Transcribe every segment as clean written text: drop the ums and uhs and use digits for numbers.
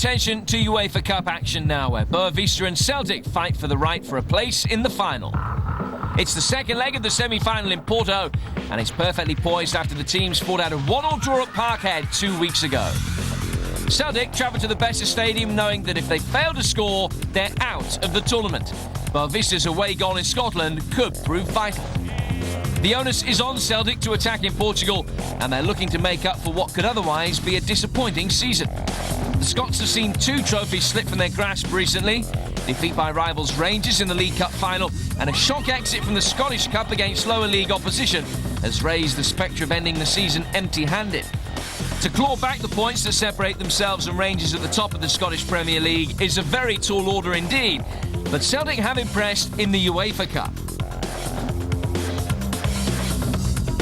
Attention to UEFA Cup action now, where Boavista and Celtic fight for the right for a place in the final. It's the second leg of the semi-final in Porto, and it's perfectly poised after the teams fought out a 1-1 draw at Parkhead 2 weeks ago. Celtic travelled to the Boavista Stadium knowing that if they fail to score, they're out of the tournament. Boavista's away goal in Scotland could prove vital. The onus is on Celtic to attack in Portugal, and they're looking to make up for what could otherwise be a disappointing season. The Scots have seen 2 trophies slip from their grasp recently: defeat by rivals Rangers in the League Cup final, and a shock exit from the Scottish Cup against lower league opposition has raised the spectre of ending the season empty-handed. To claw back the points that separate themselves and Rangers at the top of the Scottish Premier League is a very tall order indeed, but Celtic have impressed in the UEFA Cup.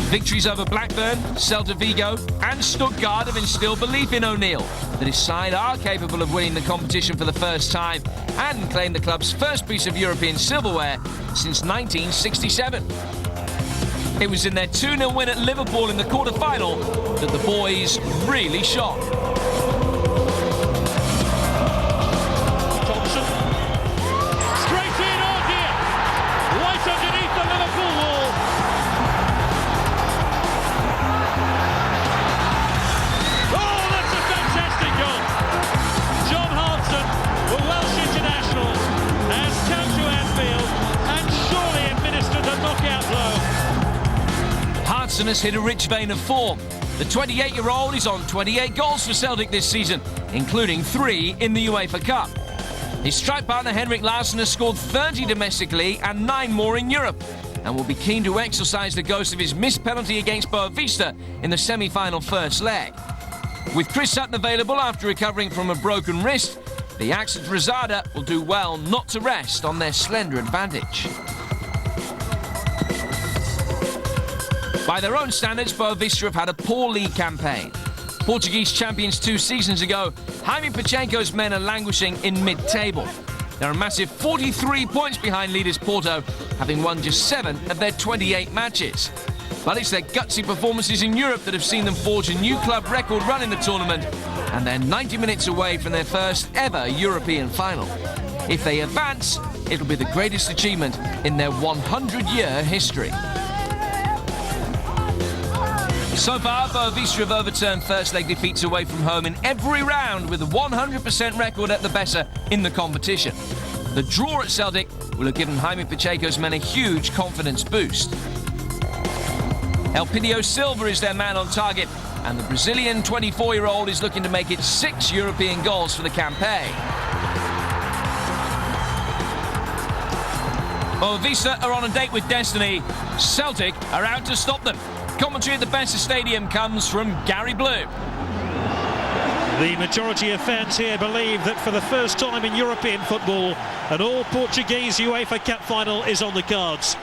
Victories over Blackburn, Celta Vigo and Stuttgart have instilled belief in O'Neill that his side are capable of winning the competition for the first time and claim the club's first piece of European silverware since 1967. It was in their 2-0 win at Liverpool in the quarter-final that the boys really shone. Thompson. Straight in, oh dear! Right underneath the Liverpool wall. Oh, that's a fantastic goal! John Hartson, the Welsh international, has come to Anfield and surely administered the knockout blow. Hartson has hit a rich vein of form. The 28-year-old is on 28 goals for Celtic this season, including 3 in the UEFA Cup. His strike partner Henrik Larsson has scored 30 domestically and 9 more in Europe, and will be keen to exorcise the ghost of his missed penalty against Boavista in the semi-final first leg. With Chris Sutton available after recovering from a broken wrist, the Ajax at Rosada will do well not to rest on their slender advantage. By their own standards, Boavista have had a poor league campaign. Portuguese champions 2 seasons ago, Jaime Pachenko's men are languishing in mid-table. They're a massive 43 points behind leaders Porto, having won just 7 of their 28 matches. But it's their gutsy performances in Europe that have seen them forge a new club record run in the tournament, and they're 90 minutes away from their first ever European final. If they advance, it'll be the greatest achievement in their 100-year history. So far, Boavista have overturned first-leg defeats away from home in every round with a 100% record at the Boavista in the competition. The draw at Celtic will have given Jaime Pachenko's men a huge confidence boost. Elpidio Silva is their man on target, and the Brazilian 24-year-old is looking to make it 6 European goals for the campaign. Boavista are on a date with destiny. Celtic are out to stop them. Commentary at the Boavista Stadium comes from Gary Blue. The majority of fans here believe that for the first time in European football, an all-Portuguese UEFA Cup final is on the cards.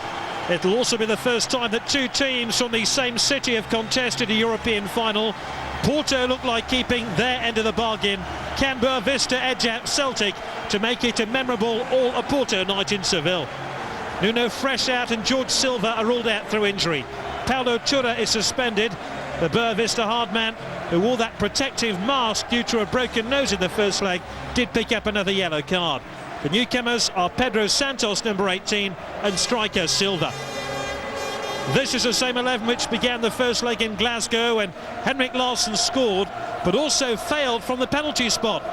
It'll also be the first time that 2 teams from the same city have contested a European final. Porto look like keeping their end of the bargain. Can Boavista edge out Celtic to make it a memorable all-Porto night in Seville? Nuno Fresh out and George Silva are ruled out through injury. Paulo Turra is suspended. The Boavista hard man, who wore that protective mask due to a broken nose in the first leg, did pick up another yellow card. The newcomers are Pedro Santos, number 18, and striker Silva. This is the same 11 which began the first leg in Glasgow, and Henrik Larsson scored, but also failed from the penalty spot.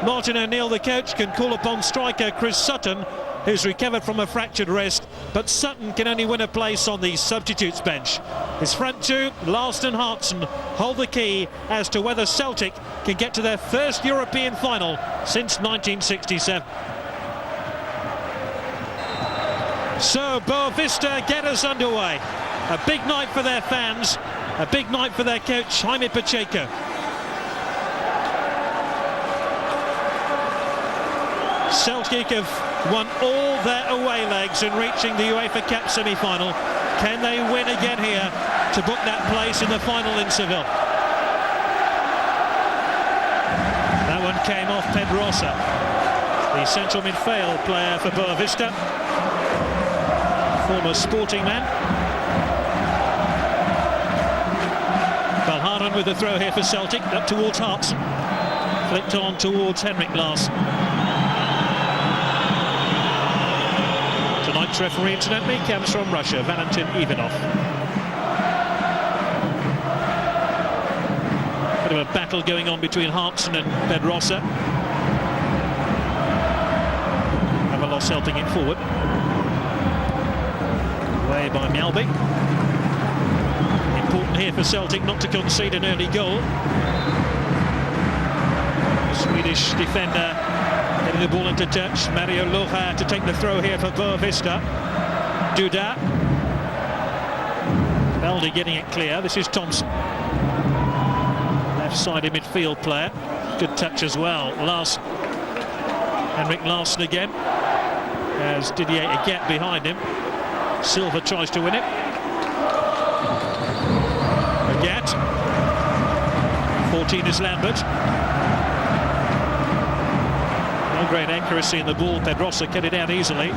Martin O'Neill, the coach, can call upon striker Chris Sutton, who's recovered from a fractured wrist, but Sutton can only win a place on the substitutes bench. His front 2, Larsson and Hartson, hold the key as to whether Celtic can get to their first European final since 1967. So Boavista get us underway. A big night for their fans, a big night for their coach, Jaime Pachenko. Celtic have won all their away legs in reaching the UEFA Cup semi-final. Can they win again here to book that place in the final in Seville? That one came off Pedrosa, the central midfield player for Boavista, former Sporting man. Valharan with the throw here for Celtic, up towards Hartson. flicked on towards Henrik Larsson. Tonight's referee, incidentally, comes from Russia, Valentin Ivanov. Bit of a battle going on between Hartson and Pedrosa. Avalos helping it forward. Away by Mjällby. Important here for Celtic not to concede an early goal. Swedish defender getting the ball into touch. Mario Loja to take the throw here for Boavista. Duda. Baldi getting it clear. This is Thompson. Left-sided midfield player. Good touch as well. Henrik Larsson again. As Didier Aguet behind him. Silva tries to win it. Aguet. 14 is Lambert. No great accuracy in the ball. Pedrosa get it out easily.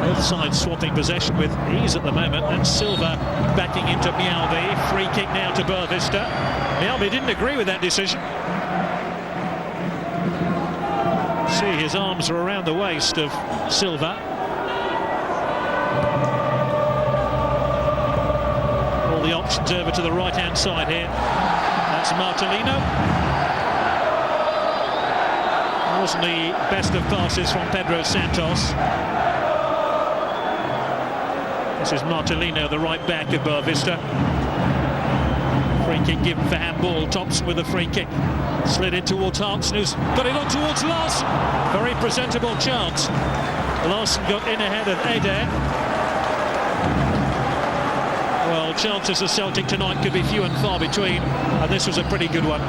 Both sides swapping possession with ease at the moment, and Silva backing into Mjällby. Free kick now to Boavista. Mjällby didn't agree with that decision. See, his arms are around the waist of Silva. All the options over to the right-hand side here. That's Martelino. Wasn't the best of passes from Pedro Santos. This is Martelino, the right back of Boavista. Free kick given for handball. Thompson with a free kick. Slid in towards Hartson, who's got it on towards Larsson. Very presentable chance. Larsson got in ahead of Eder. Well, chances of Celtic tonight could be few and far between, and this was a pretty good one.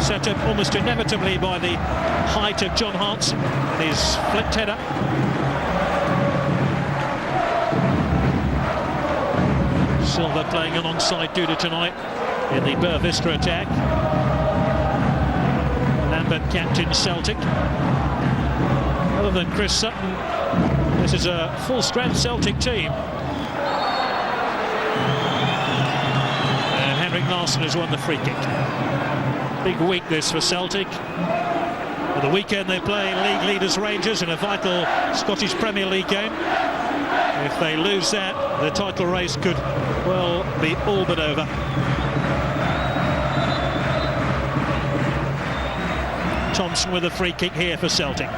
Set up almost inevitably by the height of John Hartson and his flicked header. Silva playing alongside Duda tonight in the Boavista attack. Lambert captain Celtic. Other than Chris Sutton, this is a full-strength Celtic team. And Henrik Larsson has won the free kick. Big week this for Celtic. For the weekend they play league leaders Rangers in a vital Scottish Premier League game. If they lose that, the title race could, well, be all but over. Thompson with a free kick here for Celtic.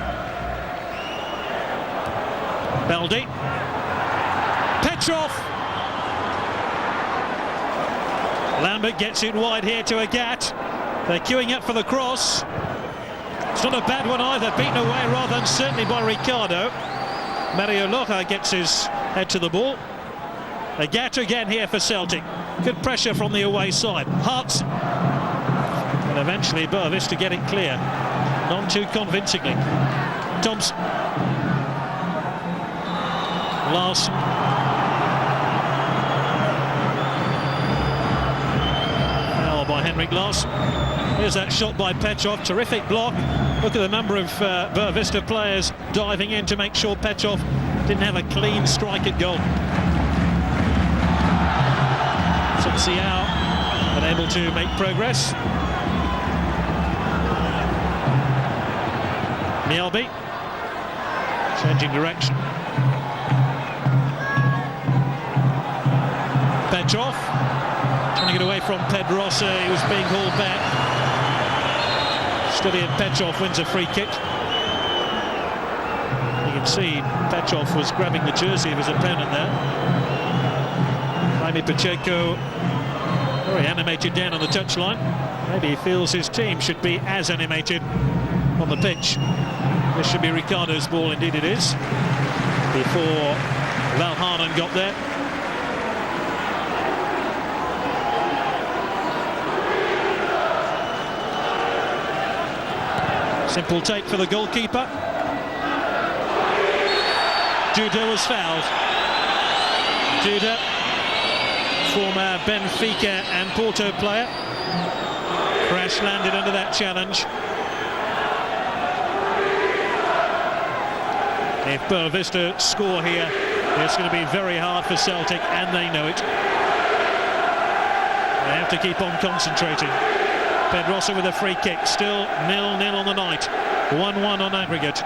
Baldi. Petrov. Lambert gets it wide here to Aguet. They're queuing up for the cross. It's not a bad one either, beaten away rather uncertainly by Ricardo. Mario Loja gets his head to the ball. Aguet again here for Celtic. Good pressure from the away side. Hartson. And eventually Boavista get it clear. None too convincingly. Thompson. Larsson. Foul by Henrik Larsson. Here's that shot by Petrov. Terrific block. Look at the number of Boavista players diving in to make sure Petrov didn't have a clean strike at goal. Xiao unable to make progress. Mjällby changing direction. Petrov trying to get away from Pedrosa. He was being hauled back. Steady, and Petrov wins a free kick. You can see Petrov was grabbing the jersey of his opponent there. Jaime Pacheco very animated down on the touchline. Maybe he feels his team should be as animated on the pitch. This should be Ricardo's ball, indeed it is. Before Valhanen got there. Simple take for the goalkeeper. Duda was fouled. Duda, former Benfica and Porto player, crash landed under that challenge. If Boavista score here, it's going to be very hard for Celtic, and they know it. They have to keep on concentrating. Pedrosa with a free kick, still 0-0 on the night, 1-1 on aggregate.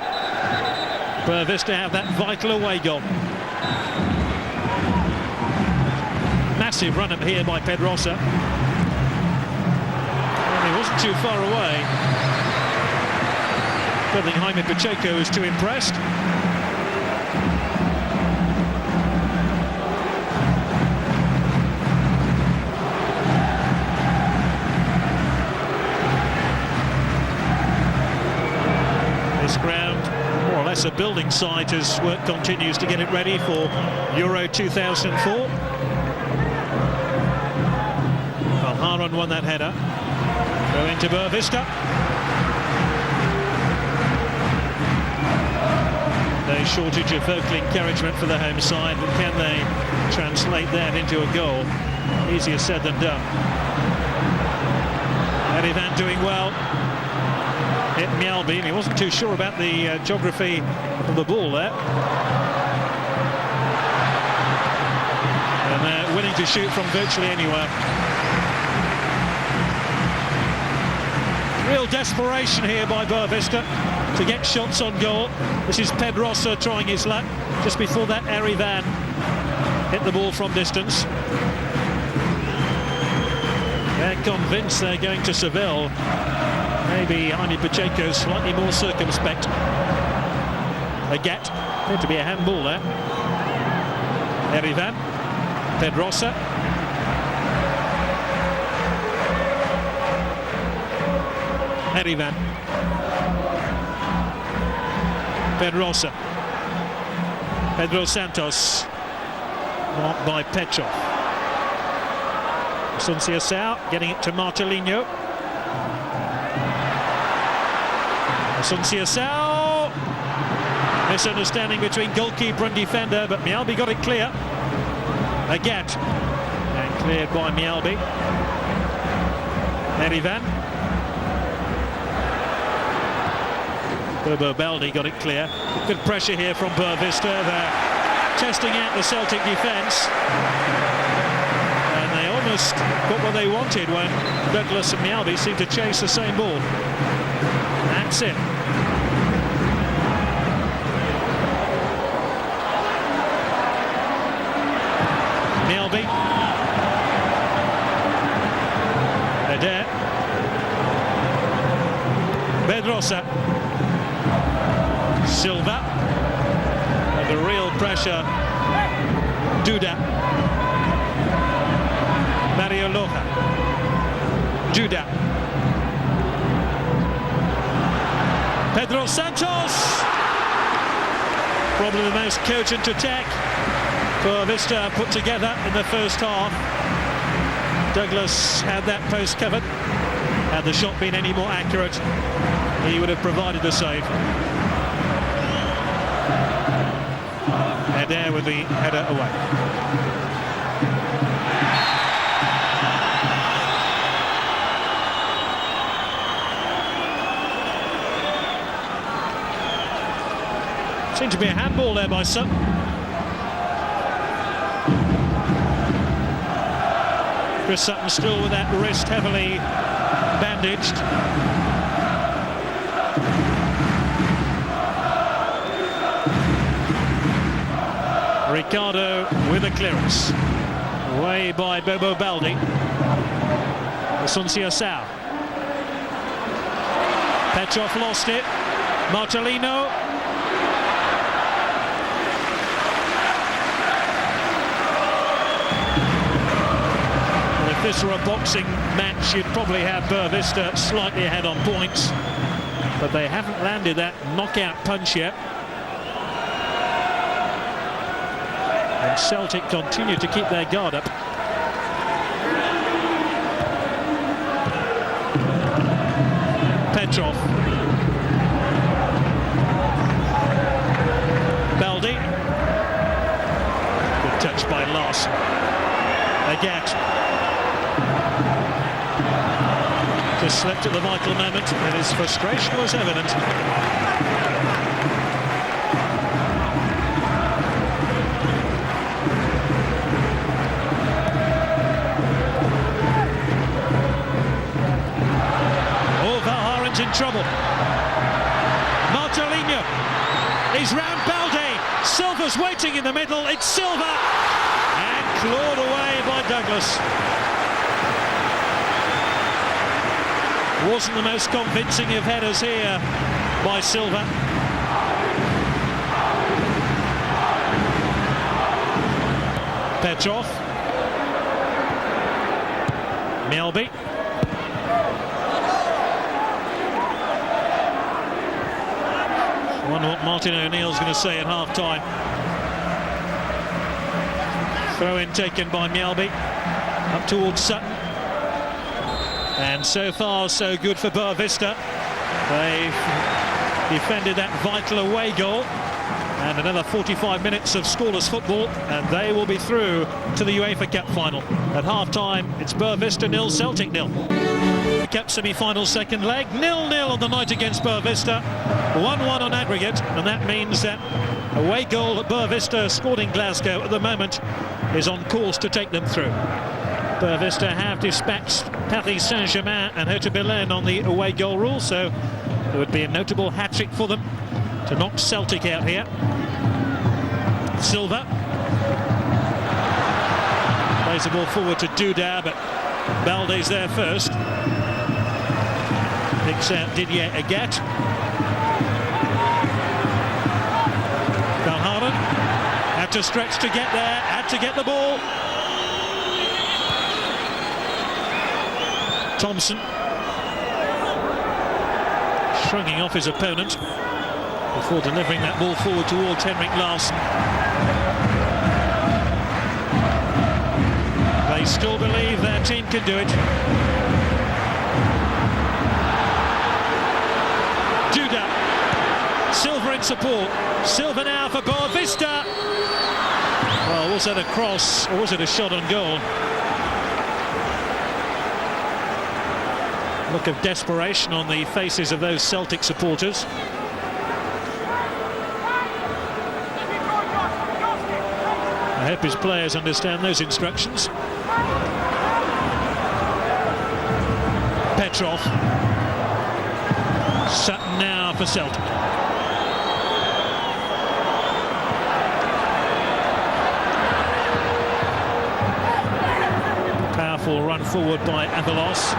Boavista have that vital away goal. Massive run up here by Pedrosa. And he wasn't too far away. I don't think Jaime Pacheco is too impressed. This ground, more or less a building site as work continues to get it ready for Euro 2004. Haran won that header. Go into Boavista. No shortage of vocal encouragement for the home side, but can they translate that into a goal? Easier said than done. Erivan doing well. Hit Mjällby, and he wasn't too sure about the geography of the ball there. And they're willing to shoot from virtually anywhere. Real desperation here by Boavista to get shots on goal. This is Pedrosa trying his luck. Just before that, Erivan hit the ball from distance. They're convinced they're going to Seville. Maybe Jaime Pacheco slightly more circumspect. Aguet, appeared to be a handball there. Erivan, Pedrosa. Erivan. Pedrosa. Pedro Santos. Marked by Petrov. Asunciação getting it to Martelinho. Asunciação. Misunderstanding between goalkeeper and defender, but Mjällby got it clear. Aguet. And cleared by Mjällby. Erivan. Boavista got it clear. Good pressure here from Boavista. They're testing out the Celtic defence. And they almost got what they wanted when Douglas and Mjällby seemed to chase the same ball. That's it. Mjällby. Adair. Pedrosa. Silva. Under real pressure. Duda. Mario Loja. Duda. Pedro Santos. Probably the most cogent attack Boavista put together in the first half. Douglas had that post covered. Had the shot been any more accurate, he would have provided the save. Adair with the header away. Seemed to be a handball there by Sutton. Chris Sutton still with that wrist heavily bandaged. Ricardo with a clearance. Away by Bobo Baldi. Asunciação. Petrov lost it. Martelino. Well, if this were a boxing match, you'd probably have Boavista slightly ahead on points. But they haven't landed that knockout punch yet. And Celtic continue to keep their guard up. Petrov. Baldi. Good touch by Larson. Aguet. Just slipped at the vital moment, and his frustration was evident. in trouble. Marcelinho is round Balde. Silva's waiting in the middle. It's Silva, and clawed away by Douglas. Wasn't the most convincing of headers here by Silva. Petrov. Mjällby. I wonder what Martin O'Neill's going to say at half-time. Throw-in taken by Mjällby up towards Sutton. And so far, so good for Boavista. They've defended that vital away goal. And another 45 minutes of scoreless football, and they will be through to the UEFA Cup final. At half-time, it's Boavista 0, Celtic 0. Cup semi-final second leg, 0-0 on the night against Boavista, 1-1 on aggregate, and that means that away goal that Boavista scored in Glasgow at the moment is on course to take them through. Boavista have dispatched Paris Saint-Germain and Hertha Berlin on the away goal rule, so there would be a notable hat-trick for them to knock Celtic out here. Silva plays the ball forward to Duda, but Balde's there first. Picks out Didier Agat. Valhaven had to stretch to get there, had to get the ball. Thompson shrugging off his opponent before delivering that ball forward towards Henrik Larsson. They still believe their team can do it. Duda, Silva in support. Silva now for Boavista. Well, was that a cross or was it a shot on goal? Look of desperation on the faces of those Celtic supporters. I hope his players understand those instructions. Petrov. Sutton now for Celtic. Powerful run forward by Avalos.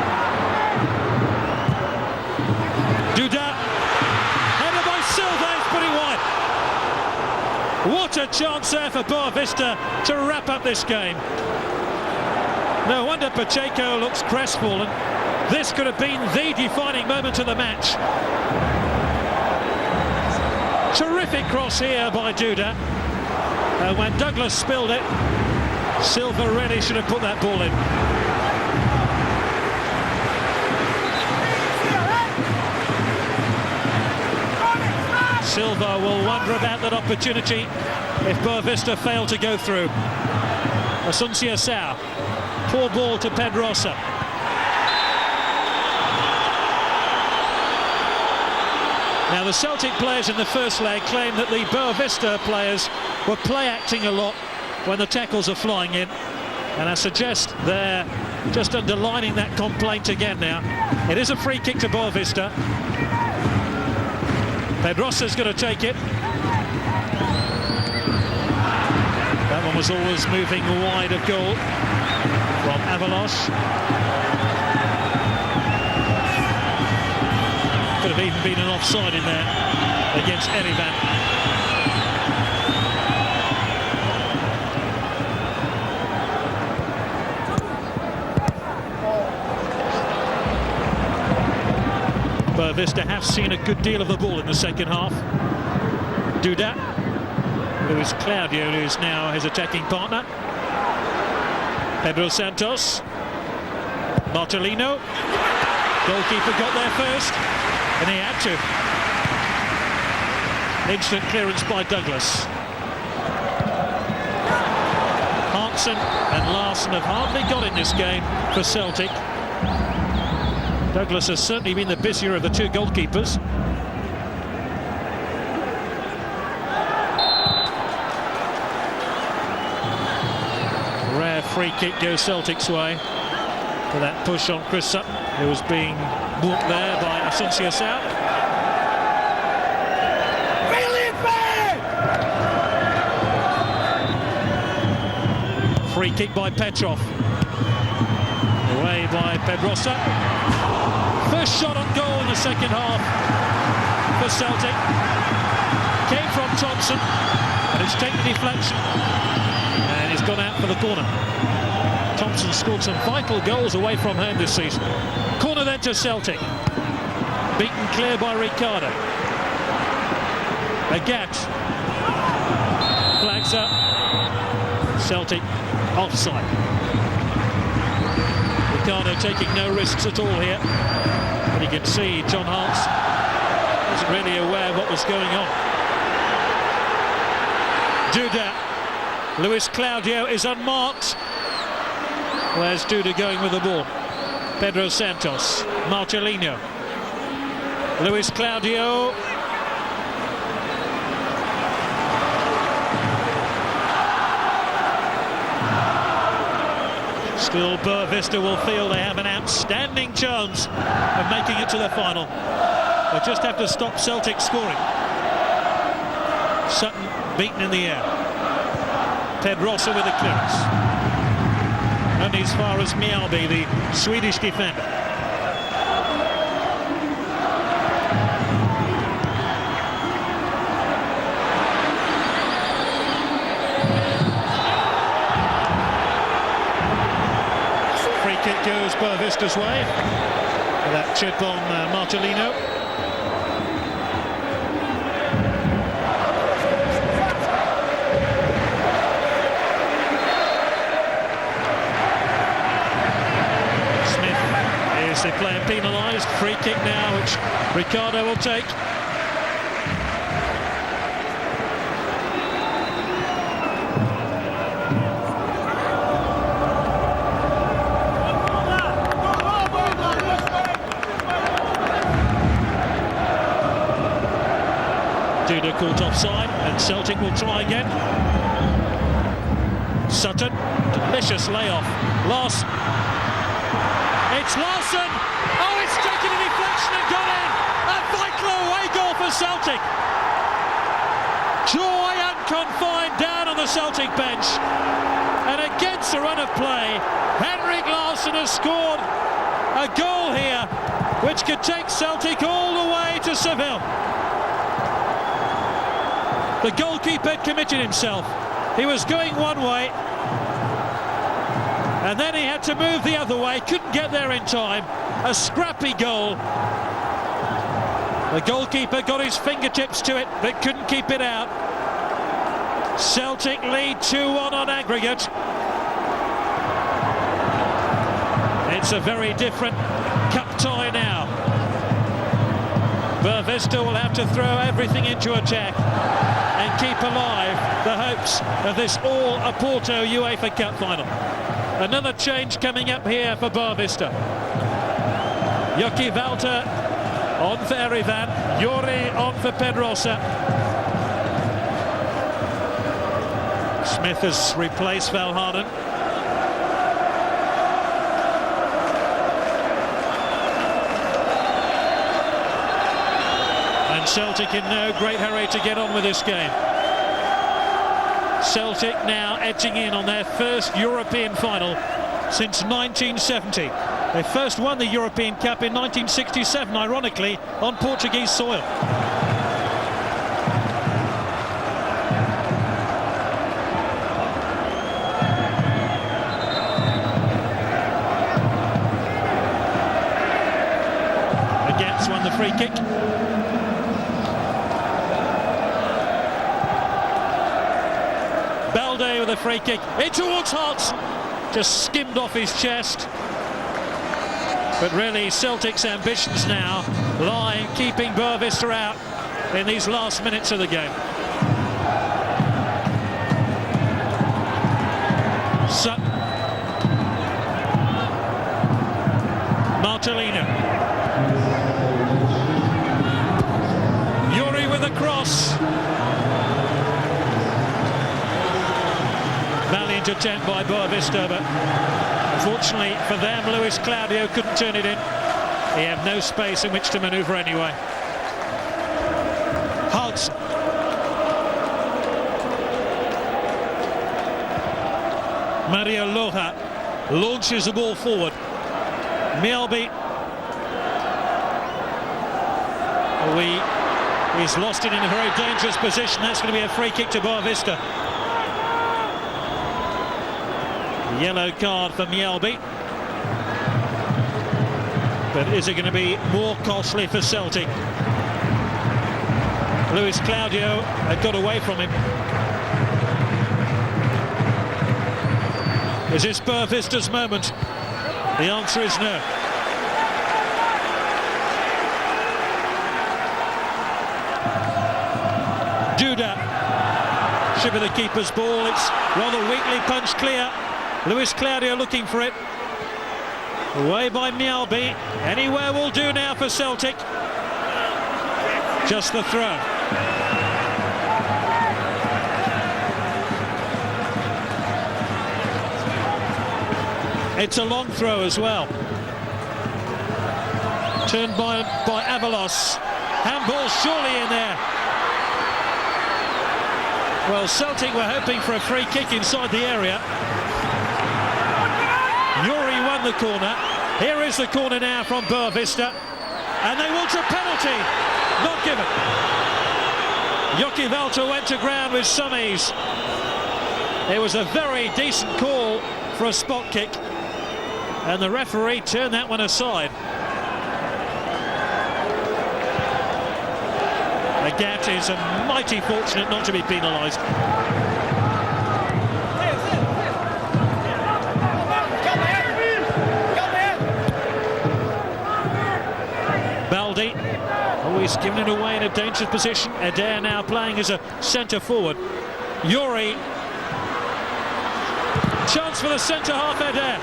Duda. Header by Silva, is put it wide. What a chance there for Boavista to wrap up this game. No wonder Pacheco looks crestfallen. This could have been the defining moment of the match. Terrific cross here by Duda. And when Douglas spilled it, Silva really should have put that ball in. Silva will wonder about that opportunity if Boavista fail to go through. Asuncia Sao. Poor ball to Pedrosa. Now the Celtic players in the first leg claim that the Boavista players were play-acting a lot when the tackles are flying in, and I suggest they're just underlining that complaint again now. It is a free kick to Boavista. Pedrosa's going to take it. That one was always moving wide of goal from Avalos. Could have even been an offside in there against Erivan. Boavista have seen a good deal of the ball in the second half. Duda, who is Claudio, who is now his attacking partner. Pedro Santos. Marcelino. Goalkeeper got there first, and he had to. Instant clearance by Douglas. Hansen and Larsson have hardly got in this game for Celtic. Douglas has certainly been the busier of the two goalkeepers. Rare free kick goes Celtic's way. for that push on Chris Sutton, who was being walked there by Asuncia South. Free kick by Petrov. Away by Pedrosa. First shot on goal in the second half for Celtic. Came from Thompson, and it's taken deflection. And it's gone out for the corner. Thompson scored some vital goals away from home this season. Corner then to Celtic. Beaten clear by Ricardo. Agat. Flags up. Celtic offside. Ricardo taking no risks at all here. But you can see John Hart's wasn't really aware of what was going on. Duda. Luis Claudio is unmarked. Where's Duda going with the ball? Pedro Santos. Marcelino. Luis Claudio. Still, Boavista will feel they have an outstanding chance of making it to the final. They just have to stop Celtic scoring. Sutton beaten in the air. Pedrosa with a clearance. Only as far as Mjällby, the Swedish defender. Free kick goes Boavista's way. For that chip on Marcelino. The player penalised. Free kick now, which Ricardo will take. Duda caught offside, and Celtic will try again. Sutton, delicious layoff. Larson. It's Larson! Oh, it's taken a deflection and gone in! A vital away goal for Celtic! Joy unconfined down on the Celtic bench. And against the run of play, Henrik Larsson has scored a goal here, which could take Celtic all the way to Seville. The goalkeeper had committed himself. He was going one way, and then he had to move the other way, couldn't get there in time. A scrappy goal. The goalkeeper got his fingertips to it, but couldn't keep it out. Celtic lead 2-1 on aggregate. It's a very different cup tie now. Boavista will have to throw everything into attack and keep alive the hopes of this all-Oporto UEFA Cup final. Another change coming up here for Boavista. Joki Walter on for Erivan, Jori on for Pedrosa. Smith has replaced Valharden. And Celtic in no great hurry to get on with this game. Celtic now edging in on their first European final since 1970. They first won the European Cup in 1967, ironically, on Portuguese soil. Against won the free kick. With a free kick in towards Hart, just skimmed off his chest. But really Celtic's ambitions now lie in keeping Boavista out in these last minutes of the game. Sutton. Marcelino. Jori with a cross. Valiant attempt by Boavista, but Unfortunately for them, Luis Claudio couldn't turn it in. He had no space in which to manoeuvre anyway. Hudson. Mario Loja launches the ball forward. Mielby. He's lost it in a very dangerous position. That's going to be a free kick to Boavista. Yellow card for Mielby. But is it going to be more costly for Celtic? Luis Claudio had got away from him. Is this Boavista's moment? The answer is no. Duda should be the keeper's ball. It's rather weakly punched clear. Luis Claudio looking for it. Away by Mielby. Anywhere will do now for Celtic. Just the throw. It's a long throw as well. Turned by Avalos. Handball surely in there. Well, Celtic were hoping for a free kick inside the area. Yuri won the corner. Here is the corner now from Boavista. And they want a penalty. Not given. Joki Valter went to ground with some ease. It was a very decent call for a spot kick. And the referee turned that one aside. Agat is mighty fortunate not to be penalised. Baldi, always giving it away in a dangerous position. Adair now playing as a centre forward. Yuri, chance for the centre half. Adair,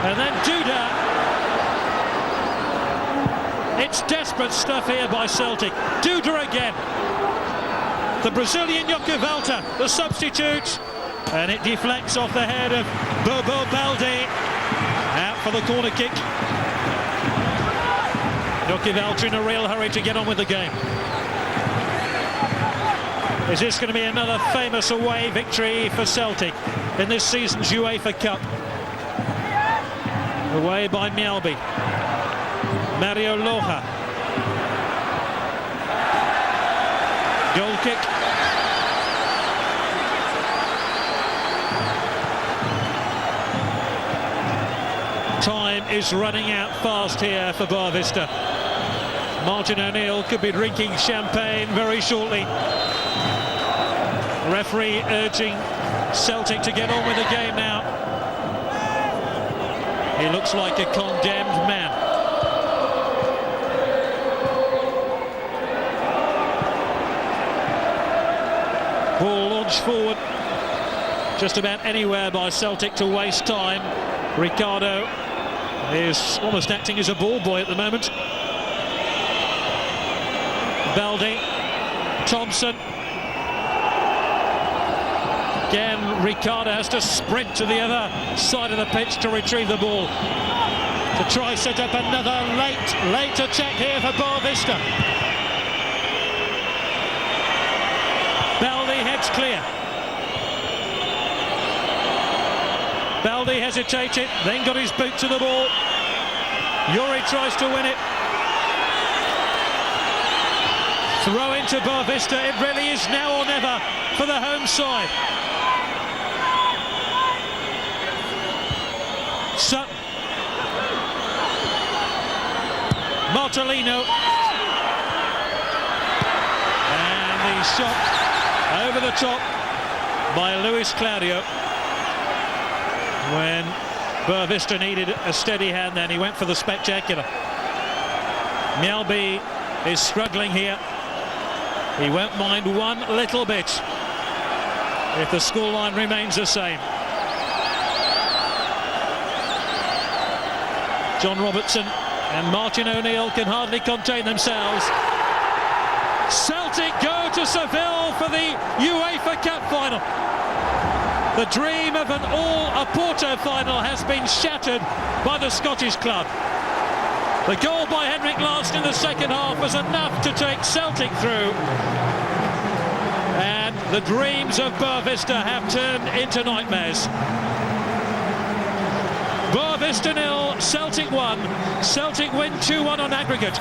and then Duda. It's desperate stuff here by Celtic. Duda again. The Brazilian Joki Valter, the substitute, and it deflects off the head of Bobo Baldi. Out for the corner kick. Joki Valter in a real hurry to get on with the game. Is this going to be another famous away victory for Celtic in this season's UEFA Cup? Away by Mielby. Mario Loja. Goal kick. Time is running out fast here for Boavista. Martin O'Neill could be drinking champagne very shortly. The referee urging Celtic to get on with the game now. He looks like a condemned man. Ball launched forward just about anywhere by Celtic to waste time. Ricardo is almost acting as a ball boy at the moment. Baldi, Thompson. Again, Ricardo has to sprint to the other side of the pitch to retrieve the ball. To try set up another late attack here for Boavista. Baldi heads clear. Baldi hesitated, then got his boot to the ball. Yuri tries to win it. Throw into Boavista. It really is now or never for the home side. Sutton. Martellino. And the shot over the top by Luis Claudio. When Boavista needed a steady hand, then he went for the spectacular. Mielby is struggling here. He won't mind one little bit if the scoreline remains the same. John Robertson and Martin O'Neill can hardly contain themselves. Celtic go to Seville for the UEFA Cup final. The dream of an all-Porto final has been shattered by the Scottish club. The goal by Henrik Larsson in the second half was enough to take Celtic through. And the dreams of Boavista have turned into nightmares. Boavista 0, Celtic 1. Celtic win 2-1 on aggregate.